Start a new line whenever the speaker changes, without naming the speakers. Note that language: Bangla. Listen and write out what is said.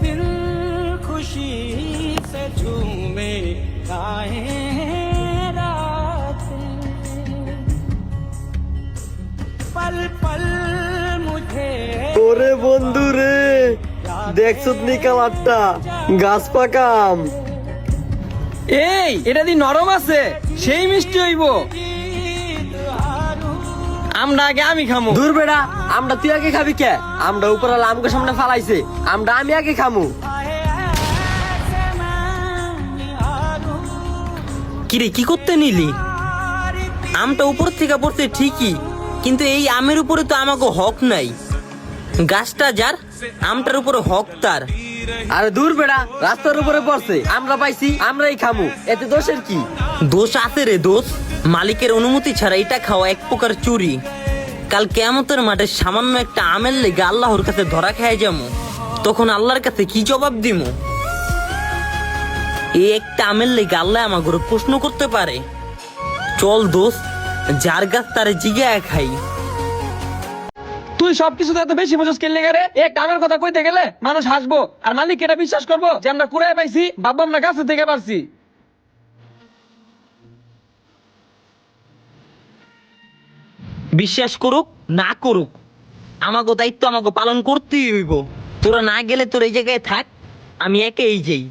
दिल खुशी से झूमे गाए रातें पल पल मुझे
ওরে বন্ধু রে, দেখছত নি কালারটা? গাছ পাকাম।
এই এটা দি নরম আছে, সেই মিষ্টি হইব। আমরা আগে আমি খামু।
দূর বেড়া, আমরা তুই আগে খাবি কে? আমরা উপর আমগো সামনে ফালাইছে, আমরা আমি আগে খামু।
কিরে কি করতে নিলি? আমটা উপর থেকে পড়ছে ঠিকই, কিন্তু এই আমের উপরে তো আমাকে হক নাই। গাছটা যার, আমটার উপরে হক তার।
আরে দূর বেড়া, রাস্তার উপরে পড়ছে, আমরা পাইছি, আমরাই খামু, এতে দোষের কি?
দোষ আছে রে দোষ, মালিকের অনুমতি ছাড়া এটা খাওয়া এক প্রকার চুরি। কাল কিয়ামতের মাঠে সামান্য একটা আমের লেগে আল্লাহর কাছে ধরা খেয়ে যাবো, তখন আল্লাহর কাছে কি জবাব দিমু? এই একটা আমের লেগে আল্লাহ আমাকে প্রশ্ন করতে পারে। চল দোষ, যার গাছ তারে জিগায় খাই।
তুই সবকিছুতে এত বেশি বোঝাস কেন লেগে রে? এক টাকার কথা কইতে গেলে মানুষ হাসবো, আর মালিক এটা বিশ্বাস করবো যে আমরা কুড়ায় পাইছি, বাবা আমরা গাছে থেকে পারছি।
বিশ্বাস করুক না করুক, আমাকে দায়িত্ব আমাকে পালন করতেই হইব। তোরা না গেলে তোর এই জায়গায় থাক, আমি একেই যাই।